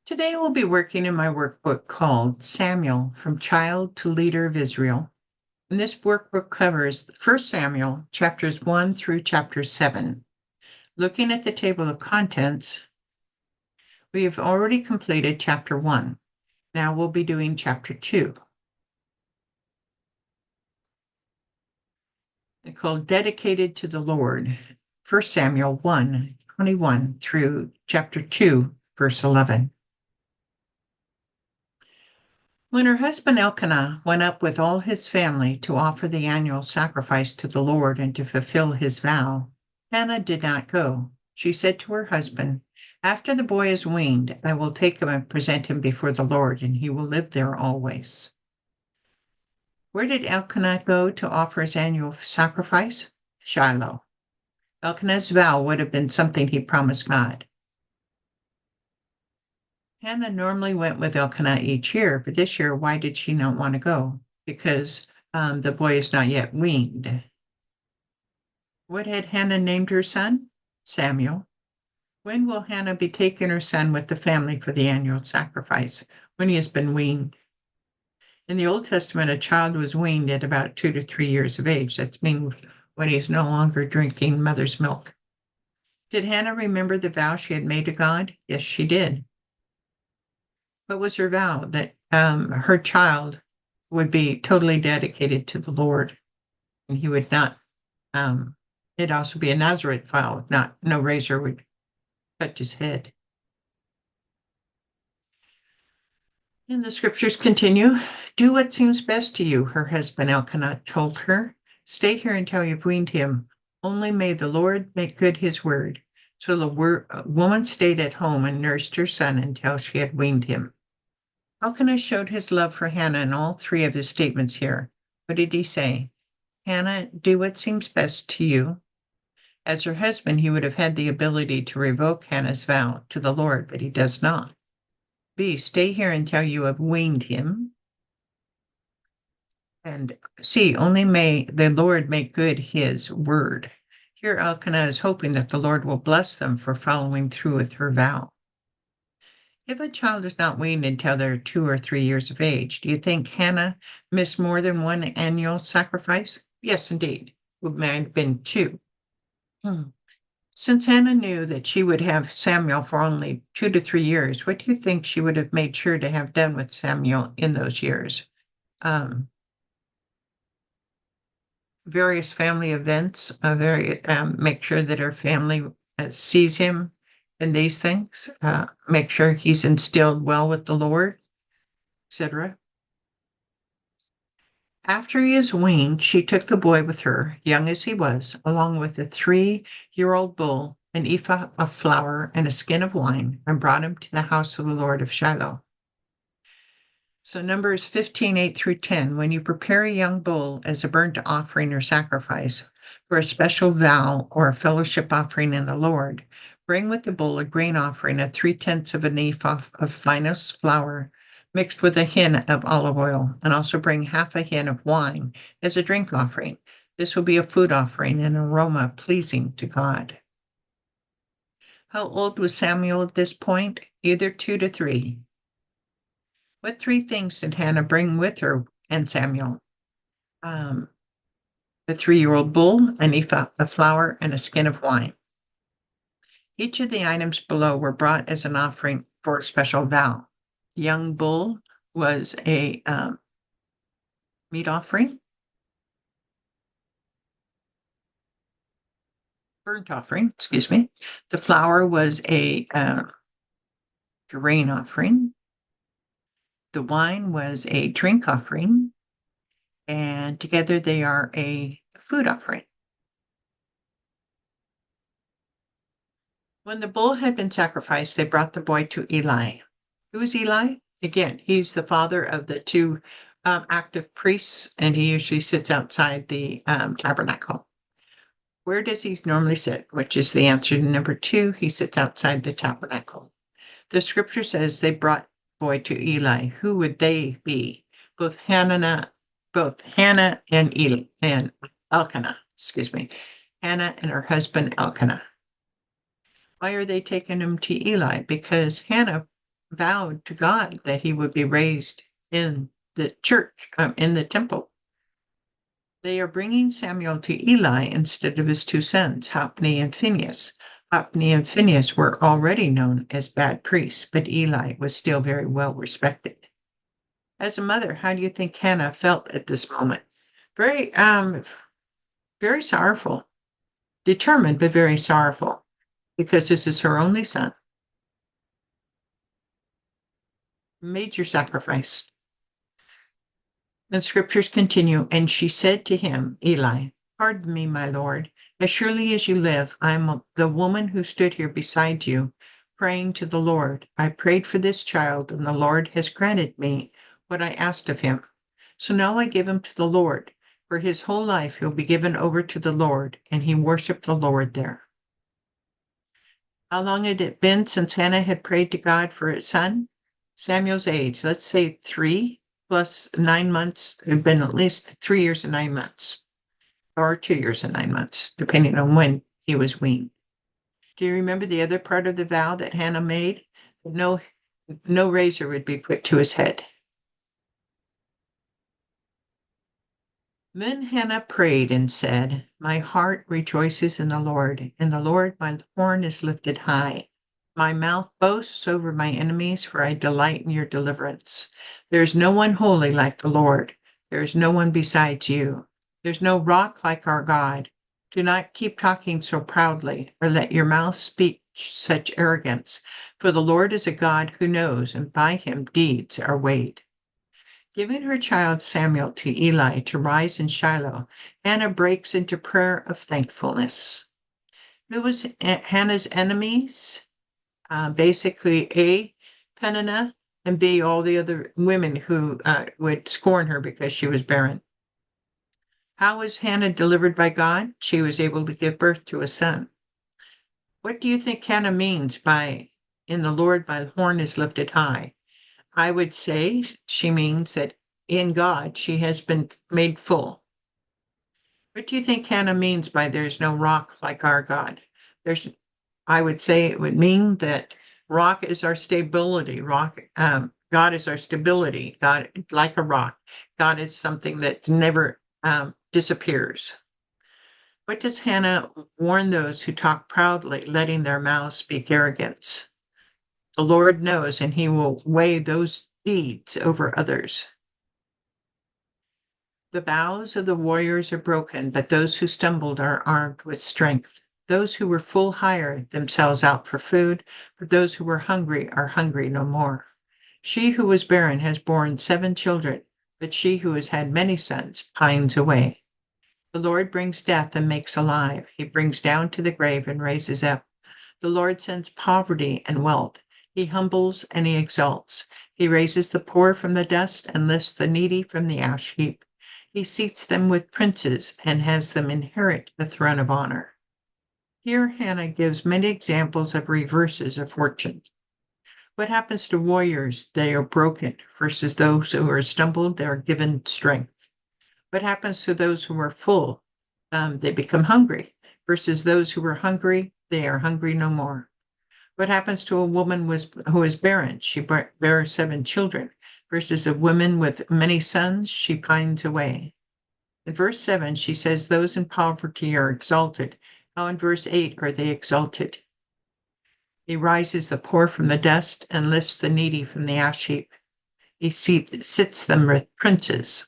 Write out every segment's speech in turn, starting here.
Today we'll be working in my workbook called Samuel from Child to Leader of Israel. And this workbook covers 1 Samuel chapters 1 through chapter 7. Looking at the table of contents, we have already completed chapter 1. Now we'll be doing chapter 2. It's called Dedicated to the Lord. 1 Samuel 1:21 through chapter 2, verse 11. When her husband Elkanah went up with all his family to offer the annual sacrifice to the Lord and to fulfill his vow, Hannah did not go. She said to her husband, "After the boy is weaned, I will take him and present him before the Lord, and he will live there always." Where did Elkanah go to offer his annual sacrifice? Shiloh. Elkanah's vow would have been something he promised God. Hannah normally went with Elkanah each year, but this year, why did she not want to go? Because the boy is not yet weaned. What had Hannah named her son? Samuel. When will Hannah be taking her son with the family for the annual sacrifice? When he has been weaned. In the Old Testament, a child was weaned at about 2 to 3 years of age. That's mean when he's no longer drinking mother's milk. Did Hannah remember the vow she had made to God? Yes, she did. What was her vow? That her child would be totally dedicated to the Lord, and he would not. It'd also be a Nazarite vow. Not no razor would cut his head. And the scriptures continue. Do what seems best to you, her husband Elkanah told her. Stay here until you've weaned him. Only may the Lord make good his word. So the woman stayed at home and nursed her son until she had weaned him. Elkanah showed his love for Hannah in all three of his statements here. What did he say? Hannah, do what seems best to you. As her husband, he would have had the ability to revoke Hannah's vow to the Lord, but he does not. B, stay here until you have weaned him. And C, only may the Lord make good his word. Here, Elkanah is hoping that the Lord will bless them for following through with her vow. If a child is not weaned until they're 2 or 3 years of age, do you think Hannah missed more than one annual sacrifice? Yes, indeed. It might have been 2. Since Hannah knew that she would have Samuel for only 2 to 3 years, what do you think she would have made sure to have done with Samuel in those years? Various family events, make sure that her family sees him in these things, make sure he's instilled well with the Lord, etc. After he is weaned, she took the boy with her, young as he was, along with a 3-year-old bull, an ephah of flour, and a skin of wine, and brought him to the house of the Lord of Shiloh. So Numbers 15, 8 through 10, when you prepare a young bull as a burnt offering or sacrifice for a special vow or a fellowship offering in the Lord, bring with the bull a grain offering of 3/10 of an ephah of finest flour mixed with a hin of olive oil, and also bring half a hin of wine as a drink offering. This will be a food offering, an aroma pleasing to God. How old was Samuel at this point? Either 2 to 3. What 3 things did Hannah bring with her and Samuel? The 3-year-old bull, an ephah of flour, and a skin of wine. Each of the items below were brought as an offering for a special vow. The young bull was a meat offering. Burnt offering, excuse me. The flour was a grain offering. The wine was a drink offering. And together they are a food offering. When the bull had been sacrificed, they brought the boy to Eli. Who is Eli? Again, he's the father of the 2 active priests, and he usually sits outside the tabernacle. Where does he normally sit? Which is the answer to number 2. He sits outside the tabernacle. The scripture says they brought the boy to Eli. Who would they be? Both Hannah and Eli and Elkanah. Excuse me, Hannah and her husband Elkanah. Why are they taking him to Eli? Because Hannah vowed to God that he would be raised in the church, in the temple. They are bringing Samuel to Eli instead of his two sons, Hophni and Phinehas. Hophni and Phinehas were already known as bad priests, but Eli was still very well respected. As a mother, how do you think Hannah felt at this moment? Very, very sorrowful, determined, but very sorrowful, because this is her only son. Major sacrifice. And scriptures continue, and she said to him, Eli, pardon me, my lord. As surely as you live, I am the woman who stood here beside you, praying to the Lord. I prayed for this child, and the Lord has granted me what I asked of him. So now I give him to the Lord. For his whole life he'll be given over to the Lord, and he worshiped the Lord there. How long had it been since Hannah had prayed to God for his son? Samuel's age, let's say 3 plus 9 months. It had been at least 3 years and 9 months, or 2 years and 9 months, depending on when he was weaned. Do you remember the other part of the vow that Hannah made? No razor would be put to his head. Then Hannah prayed and said, my heart rejoices in the Lord my horn is lifted high. My mouth boasts over my enemies, for I delight in your deliverance. There is no one holy like the Lord. There is no one besides you. There's no rock like our God. Do not keep talking so proudly, or let your mouth speak such arrogance. For the Lord is a God who knows, and by him deeds are weighed. Giving her child Samuel to Eli to rise in Shiloh, Hannah breaks into prayer of thankfulness. Who was Hannah's enemies? Basically, A, Peninnah, and B, all the other women who would scorn her because she was barren. How was Hannah delivered by God? She was able to give birth to a son. What do you think Hannah means by, in the Lord my horn is lifted high? I would say she means that in God she has been made full. What do you think Hannah means by there's no rock like our God? I would say it would mean that rock is our stability. God is our stability. God, like a rock. God is something that never disappears. What does Hannah warn those who talk proudly, letting their mouths speak arrogance? The Lord knows, and he will weigh those deeds over others. The bows of the warriors are broken, but those who stumbled are armed with strength. Those who were full hire themselves out for food, but those who were hungry are hungry no more. She who was barren has borne 7 children, but she who has had many sons pines away. The Lord brings death and makes alive. He brings down to the grave and raises up. The Lord sends poverty and wealth. He humbles and he exalts. He raises the poor from the dust and lifts the needy from the ash heap. He seats them with princes and has them inherit the throne of honor. Here Hannah gives many examples of reverses of fortune. What happens to warriors? They are broken, versus those who are stumbled, they are given strength. What happens to those who are full? They become hungry, versus those who are hungry, they are hungry no more. What happens to a woman who is barren? She bears 7 children, versus a woman with many sons, she pines away. In verse 7, she says those in poverty are exalted. How in verse 8 are they exalted? He rises the poor from the dust and lifts the needy from the ash heap. He sits them with princes.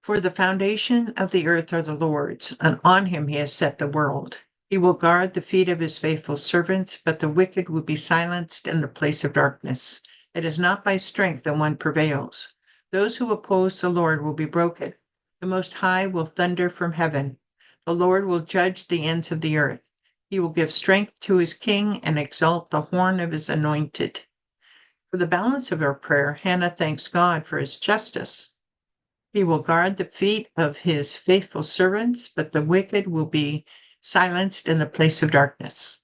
For the foundation of the earth are the Lord's, and on him he has set the world. He will guard the feet of his faithful servants, but the wicked will be silenced in the place of darkness. It is not by strength that one prevails. Those who oppose the Lord will be broken. The Most High will thunder from heaven. The Lord will judge the ends of the earth. He will give strength to his king and exalt the horn of his anointed. For the balance of our prayer, Hannah thanks God for his justice. He will guard the feet of his faithful servants, but the wicked will be silenced in the place of darkness.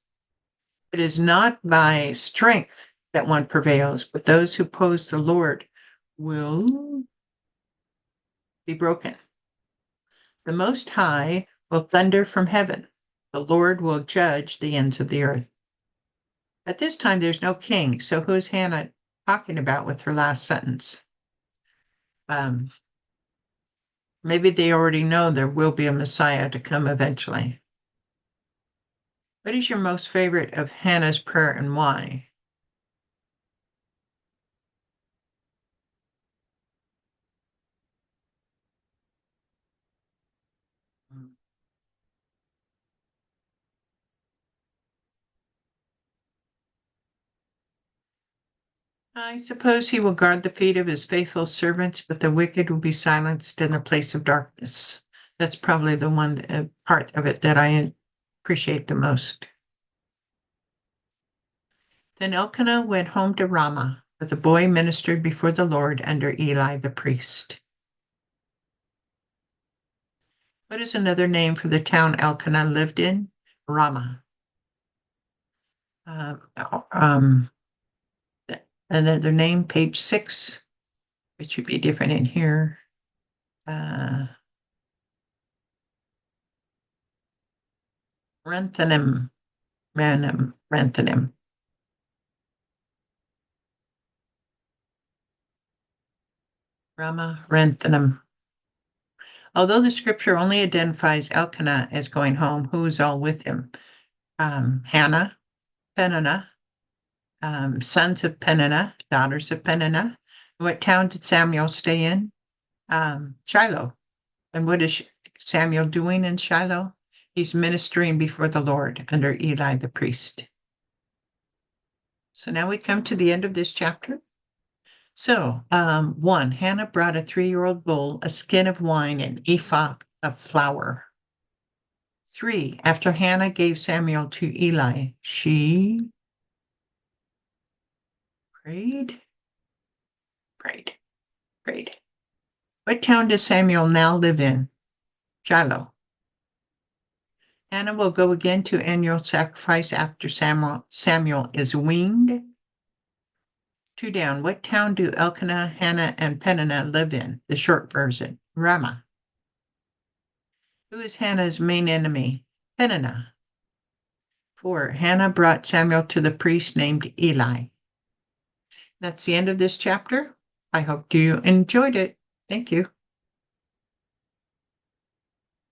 It is not by strength that one prevails, but those who oppose the Lord will be broken. The Most High will thunder from heaven. The Lord will judge the ends of the earth. At this time, there's no king. So who's Hannah talking about with her last sentence? Um, Maybe they already know there will be a Messiah to come eventually. What is your most favorite of Hannah's prayer and why? I suppose he will guard the feet of his faithful servants, but the wicked will be silenced in the place of darkness. That's probably the one part of it that I appreciate the most. Then Elkanah went home to Ramah, but the boy ministered before the Lord under Eli the priest. What is another name for the town Elkanah lived in? Ramah. Uh, um, Another name, page 6. It should be different in here. Renthanim, Renthanim. Rama, Renthanim. Although the scripture only identifies Elkanah as going home, who is all with him? Hannah, Peninnah, sons of Peninnah, daughters of Peninnah. What town did Samuel stay in? Shiloh. And what is Samuel doing in Shiloh? He's ministering before the Lord under Eli the priest. So now we come to the end of this chapter. So, 1, Hannah brought a 3-year-old bull, a skin of wine, and ephah of flour. 3, after Hannah gave Samuel to Eli, she prayed. What town does Samuel now live in? Shiloh. Hannah will go again to annual sacrifice after Samuel is weaned. 2 down. What town do Elkanah, Hannah, and Peninnah live in? The short version, Ramah. Who is Hannah's main enemy? Peninnah. 4, Hannah brought Samuel to the priest named Eli. That's the end of this chapter. I hope you enjoyed it. Thank you.